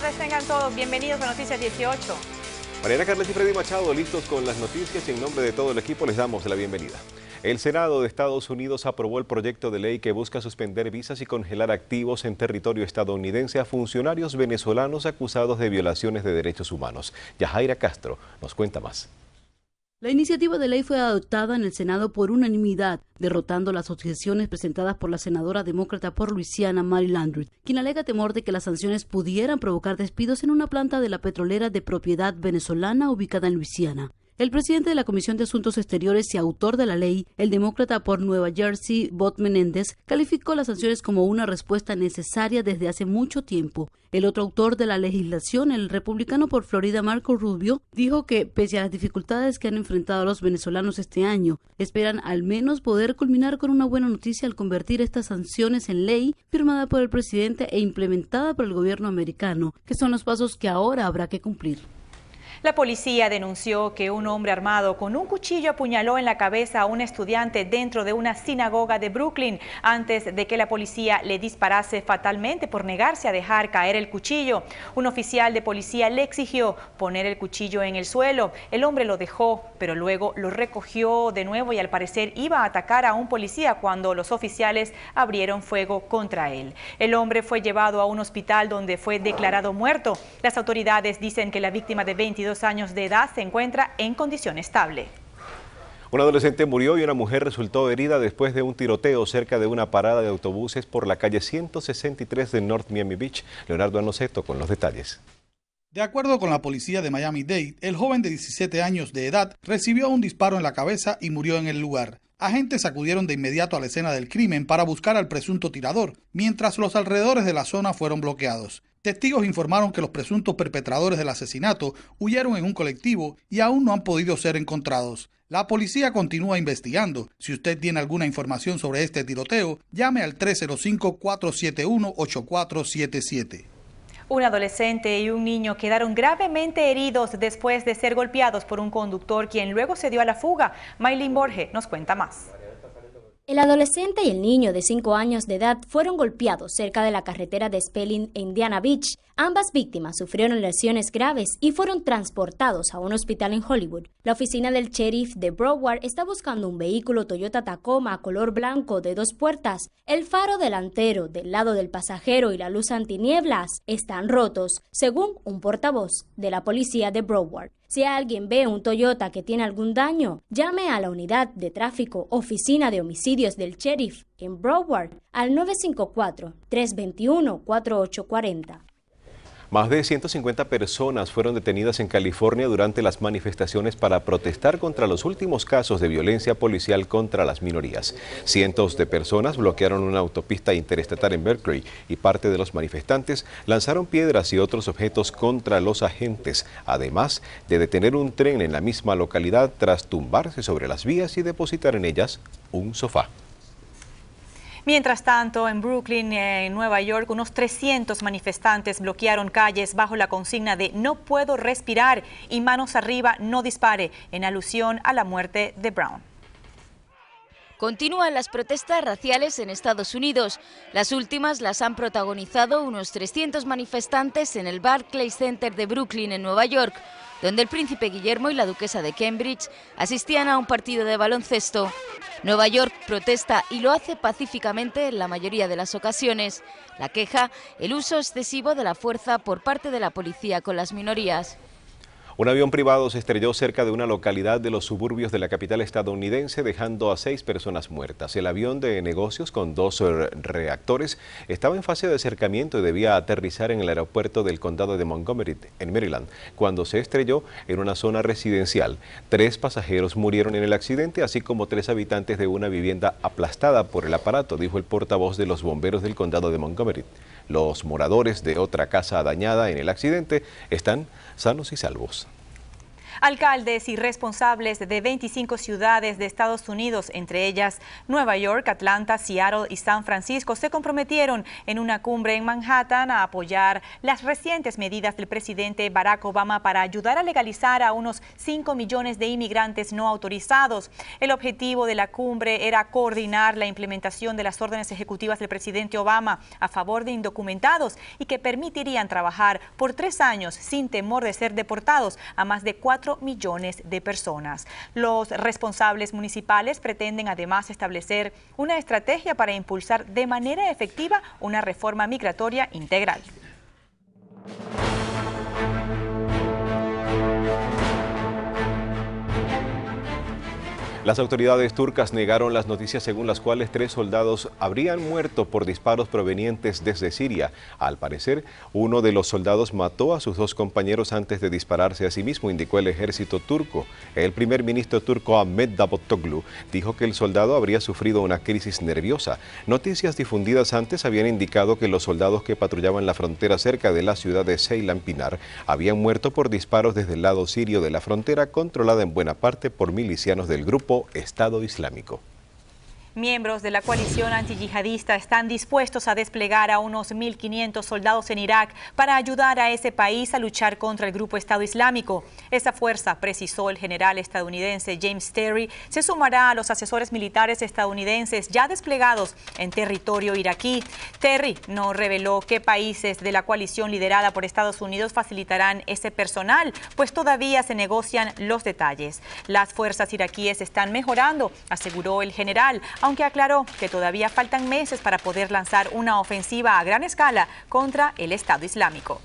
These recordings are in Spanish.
tardes tengan todos, bienvenidos a Noticias 18. Mariana Carles y Freddy Machado, listos con las noticias y en nombre de todo el equipo les damos la bienvenida. El Senado de Estados Unidos aprobó el proyecto de ley que busca suspender visas y congelar activos en territorio estadounidense a funcionarios venezolanos acusados de violaciones de derechos humanos. Yajaira Castro nos cuenta más. La iniciativa de ley fue adoptada en el Senado por unanimidad, derrotando las objeciones presentadas por la senadora demócrata por Luisiana, Mary Landrieu, quien alega temor de que las sanciones pudieran provocar despidos en una planta de la petrolera de propiedad venezolana ubicada en Luisiana. El presidente de la Comisión de Asuntos Exteriores y autor de la ley, el demócrata por Nueva Jersey, Bob Menéndez, calificó las sanciones como una respuesta necesaria desde hace mucho tiempo. El otro autor de la legislación, el republicano por Florida, Marco Rubio, dijo que, pese a las dificultades que han enfrentado los venezolanos este año, esperan al menos poder culminar con una buena noticia al convertir estas sanciones en ley firmada por el presidente e implementada por el gobierno americano, que son los pasos que ahora habrá que cumplir. La policía denunció que un hombre armado con un cuchillo apuñaló en la cabeza a un estudiante dentro de una sinagoga de Brooklyn antes de que la policía le disparase fatalmente por negarse a dejar caer el cuchillo. Un oficial de policía le exigió poner el cuchillo en el suelo. El hombre lo dejó, pero luego lo recogió de nuevo y al parecer iba a atacar a un policía cuando los oficiales abrieron fuego contra él. El hombre fue llevado a un hospital donde fue declarado muerto. Las autoridades dicen que la víctima de 22 años de edad se encuentra en condición estable. Un adolescente murió y una mujer resultó herida después de un tiroteo cerca de una parada de autobuses por la calle 163 de North Miami Beach. Leonardo Anoceto con los detalles. De acuerdo con la policía de Miami-Dade, el joven de 17 años de edad recibió un disparo en la cabeza y murió en el lugar. Agentes acudieron de inmediato a la escena del crimen para buscar al presunto tirador, mientras los alrededores de la zona fueron bloqueados. Testigos informaron que los presuntos perpetradores del asesinato huyeron en un colectivo y aún no han podido ser encontrados. La policía continúa investigando. Si usted tiene alguna información sobre este tiroteo, llame al 305-471-8477. Un adolescente y un niño quedaron gravemente heridos después de ser golpeados por un conductor quien luego se dio a la fuga. Maylin Borge nos cuenta más. El adolescente y el niño de 5 años de edad fueron golpeados cerca de la carretera de Spelling en Indiana Beach. Ambas víctimas sufrieron lesiones graves y fueron transportados a un hospital en Hollywood. La oficina del sheriff de Broward está buscando un vehículo Toyota Tacoma color blanco de 2 puertas. El faro delantero del lado del pasajero y la luz antinieblas están rotos, según un portavoz de la policía de Broward. Si alguien ve un Toyota que tiene algún daño, llame a la unidad de tráfico Oficina de Homicidios del Sheriff en Broward al 954-321-4840. Más de 150 personas fueron detenidas en California durante las manifestaciones para protestar contra los últimos casos de violencia policial contra las minorías. Cientos de personas bloquearon una autopista interestatal en Berkeley y parte de los manifestantes lanzaron piedras y otros objetos contra los agentes, además de detener un tren en la misma localidad tras tumbarse sobre las vías y depositar en ellas un sofá. Mientras tanto, en Brooklyn, en Nueva York, unos 300 manifestantes bloquearon calles bajo la consigna de "No puedo respirar" y "Manos arriba, no dispare", en alusión a la muerte de Brown. Continúan las protestas raciales en Estados Unidos. Las últimas las han protagonizado unos 300 manifestantes en el Barclays Center de Brooklyn, en Nueva York, donde el príncipe Guillermo y la duquesa de Cambridge asistían a un partido de baloncesto. Nueva York protesta y lo hace pacíficamente en la mayoría de las ocasiones. La queja, el uso excesivo de la fuerza por parte de la policía con las minorías. Un avión privado se estrelló cerca de una localidad de los suburbios de la capital estadounidense, dejando a 6 personas muertas. El avión de negocios con 2 reactores estaba en fase de acercamiento y debía aterrizar en el aeropuerto del condado de Montgomery, en Maryland, cuando se estrelló en una zona residencial. 3 pasajeros murieron en el accidente, así como 3 habitantes de una vivienda aplastada por el aparato, dijo el portavoz de los bomberos del condado de Montgomery. Los moradores de otra casa dañada en el accidente están sanos y salvos. Alcaldes y responsables de 25 ciudades de Estados Unidos, entre ellas Nueva York, Atlanta, Seattle y San Francisco, se comprometieron en una cumbre en Manhattan a apoyar las recientes medidas del presidente Barack Obama para ayudar a legalizar a unos 5 millones de inmigrantes no autorizados. El objetivo de la cumbre era coordinar la implementación de las órdenes ejecutivas del presidente Obama a favor de indocumentados y que permitirían trabajar por 3 años sin temor de ser deportados a más de 4 millones de personas. Los responsables municipales pretenden además establecer una estrategia para impulsar de manera efectiva una reforma migratoria integral. Las autoridades turcas negaron las noticias según las cuales 3 soldados habrían muerto por disparos provenientes desde Siria. Al parecer, uno de los soldados mató a sus 2 compañeros antes de dispararse a sí mismo, indicó el ejército turco. El primer ministro turco Ahmet Davutoglu dijo que el soldado habría sufrido una crisis nerviosa. Noticias difundidas antes habían indicado que los soldados que patrullaban la frontera cerca de la ciudad de Ceylanpinar habían muerto por disparos desde el lado sirio de la frontera, controlada en buena parte por milicianos del grupo Estado Islámico. Miembros de la coalición antiyihadista están dispuestos a desplegar a unos 1.500 soldados en Irak para ayudar a ese país a luchar contra el grupo Estado Islámico. Esa fuerza, precisó el general estadounidense James Terry, se sumará a los asesores militares estadounidenses ya desplegados en territorio iraquí. Terry no reveló qué países de la coalición liderada por Estados Unidos facilitarán ese personal, pues todavía se negocian los detalles. Las fuerzas iraquíes están mejorando, aseguró el general, aunque aclaró que todavía faltan meses para poder lanzar una ofensiva a gran escala contra el Estado Islámico.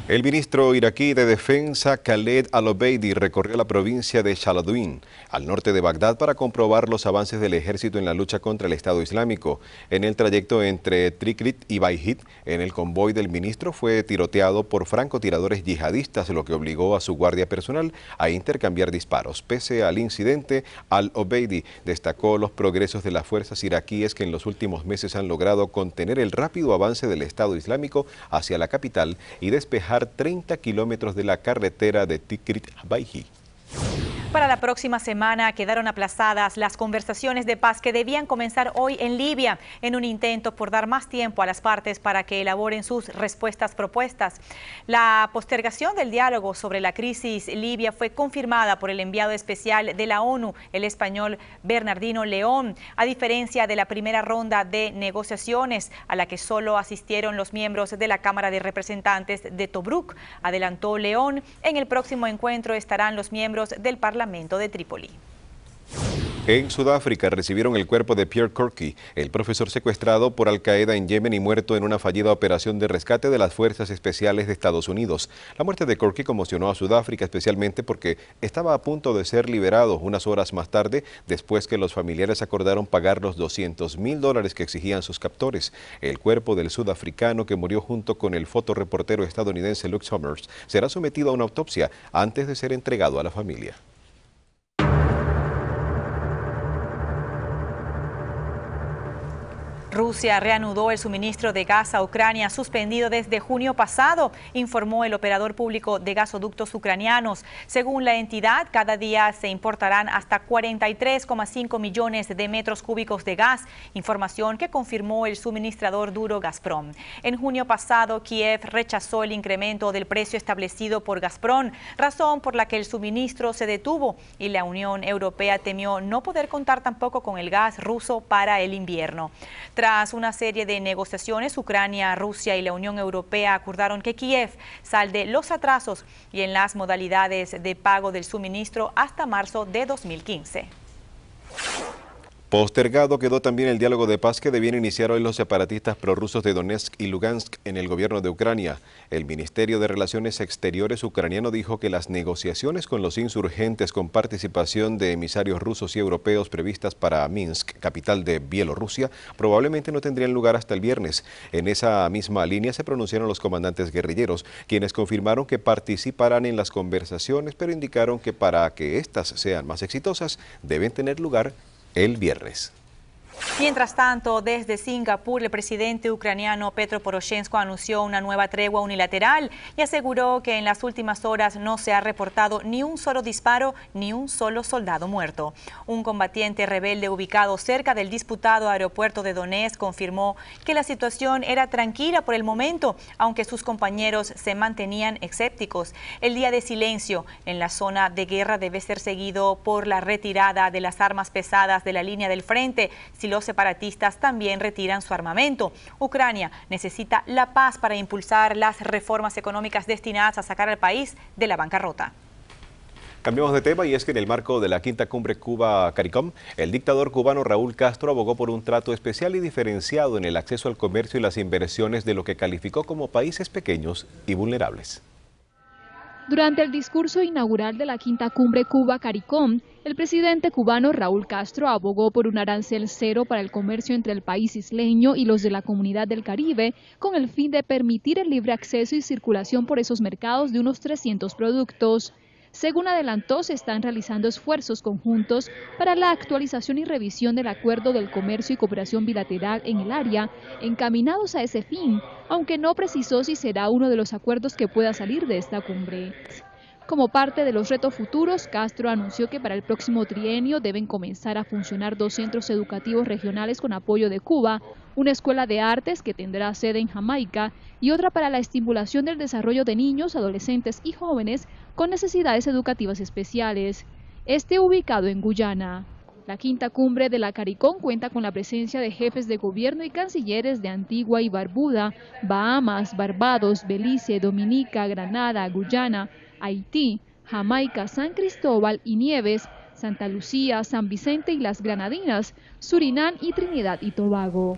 El ministro iraquí de Defensa Khaled al-Obeidi recorrió la provincia de Saladin, al norte de Bagdad, para comprobar los avances del ejército en la lucha contra el Estado Islámico. En el trayecto entre Tikrit y Bayhit, en el convoy del ministro fue tiroteado por francotiradores yihadistas, lo que obligó a su guardia personal a intercambiar disparos. Pese al incidente, al-Obeidi destacó los progresos de las fuerzas iraquíes que en los últimos meses han logrado contener el rápido avance del Estado Islámico hacia la capital y despejar 30 kilómetros de la carretera de Tikrit a Bayhit. Para la próxima semana quedaron aplazadas las conversaciones de paz que debían comenzar hoy en Libia, en un intento por dar más tiempo a las partes para que elaboren sus respuestas propuestas. La postergación del diálogo sobre la crisis libia fue confirmada por el enviado especial de la ONU, el español Bernardino León, a diferencia de la primera ronda de negociaciones a la que solo asistieron los miembros de la Cámara de Representantes de Tobruk. Adelantó León, en el próximo encuentro estarán los miembros del Parlamento de Trípoli. En Sudáfrica recibieron el cuerpo de Pierre Corky, el profesor secuestrado por Al-Qaeda en Yemen y muerto en una fallida operación de rescate de las Fuerzas Especiales de Estados Unidos. La muerte de Corky conmocionó a Sudáfrica, especialmente porque estaba a punto de ser liberado unas horas más tarde, después que los familiares acordaron pagar los $200.000 que exigían sus captores. El cuerpo del sudafricano, que murió junto con el fotoreportero estadounidense Luke Summers, será sometido a una autopsia antes de ser entregado a la familia. Rusia reanudó el suministro de gas a Ucrania, suspendido desde junio pasado, informó el operador público de gasoductos ucranianos. Según la entidad, cada día se importarán hasta 43,5 millones de metros cúbicos de gas, información que confirmó el suministrador duro Gazprom. En junio pasado, Kiev rechazó el incremento del precio establecido por Gazprom, razón por la que el suministro se detuvo, y la Unión Europea temió no poder contar tampoco con el gas ruso para el invierno. Tras una serie de negociaciones, Ucrania, Rusia y la Unión Europea acordaron que Kiev salde los atrasos y en las modalidades de pago del suministro hasta marzo de 2015. Postergado quedó también el diálogo de paz que debían iniciar hoy los separatistas prorrusos de Donetsk y Lugansk en el gobierno de Ucrania. El Ministerio de Relaciones Exteriores ucraniano dijo que las negociaciones con los insurgentes con participación de emisarios rusos y europeos previstas para Minsk, capital de Bielorrusia, probablemente no tendrían lugar hasta el viernes. En esa misma línea se pronunciaron los comandantes guerrilleros, quienes confirmaron que participarán en las conversaciones, pero indicaron que para que éstas sean más exitosas deben tener lugar el viernes. Mientras tanto, desde Singapur, el presidente ucraniano Petro Poroshenko anunció una nueva tregua unilateral y aseguró que en las últimas horas no se ha reportado ni un solo disparo ni un solo soldado muerto. Un combatiente rebelde ubicado cerca del disputado aeropuerto de Donetsk confirmó que la situación era tranquila por el momento, aunque sus compañeros se mantenían escépticos. El día de silencio en la zona de guerra debe ser seguido por la retirada de las armas pesadas de la línea del frente si los separatistas también retiran su armamento. Ucrania necesita la paz para impulsar las reformas económicas destinadas a sacar al país de la bancarrota. Cambiamos de tema y es que en el marco de la quinta cumbre Cuba-CARICOM, el dictador cubano Raúl Castro abogó por un trato especial y diferenciado en el acceso al comercio y las inversiones de lo que calificó como países pequeños y vulnerables. Durante el discurso inaugural de la quinta cumbre Cuba-CARICOM, el presidente cubano Raúl Castro abogó por un arancel cero para el comercio entre el país isleño y los de la Comunidad del Caribe, con el fin de permitir el libre acceso y circulación por esos mercados de unos 300 productos. Según adelantó, se están realizando esfuerzos conjuntos para la actualización y revisión del Acuerdo del Comercio y Cooperación Bilateral en el área, encaminados a ese fin, aunque no precisó si será uno de los acuerdos que pueda salir de esta cumbre. Como parte de los retos futuros, Castro anunció que para el próximo trienio deben comenzar a funcionar 2 centros educativos regionales con apoyo de Cuba, una escuela de artes que tendrá sede en Jamaica y otra para la estimulación del desarrollo de niños, adolescentes y jóvenes con necesidades educativas especiales, ubicado en Guyana. La quinta cumbre de la CARICOM cuenta con la presencia de jefes de gobierno y cancilleres de Antigua y Barbuda, Bahamas, Barbados, Belice, Dominica, Granada, Guyana, Haití, Jamaica, San Cristóbal y Nieves, Santa Lucía, San Vicente y las Granadinas, Surinam y Trinidad y Tobago.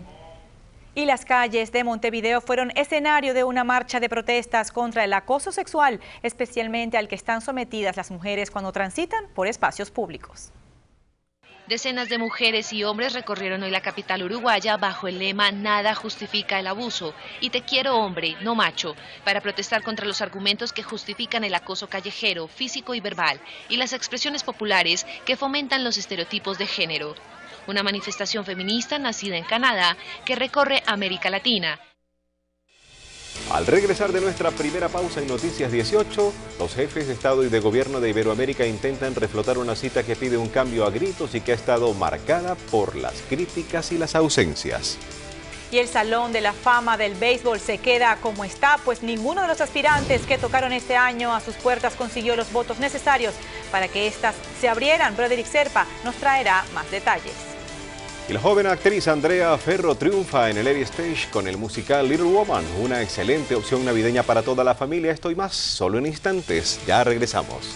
Y las calles de Montevideo fueron escenario de una marcha de protestas contra el acoso sexual, especialmente al que están sometidas las mujeres cuando transitan por espacios públicos. Decenas de mujeres y hombres recorrieron hoy la capital uruguaya bajo el lema "Nada justifica el abuso" y "Te quiero hombre, no macho", para protestar contra los argumentos que justifican el acoso callejero, físico y verbal, y las expresiones populares que fomentan los estereotipos de género. Una manifestación feminista nacida en Canadá que recorre América Latina. Al regresar de nuestra primera pausa en Noticias 18, los jefes de Estado y de Gobierno de Iberoamérica intentan reflotar una cita que pide un cambio a gritos y que ha estado marcada por las críticas y las ausencias. Y el Salón de la Fama del Béisbol se queda como está, pues ninguno de los aspirantes que tocaron este año a sus puertas consiguió los votos necesarios para que éstas se abrieran. Broderick Serpa nos traerá más detalles. Y la joven actriz Andrea Ferro triunfa en el Levy Stage con el musical Little Woman, una excelente opción navideña para toda la familia. Esto y más, solo en instantes. Ya regresamos.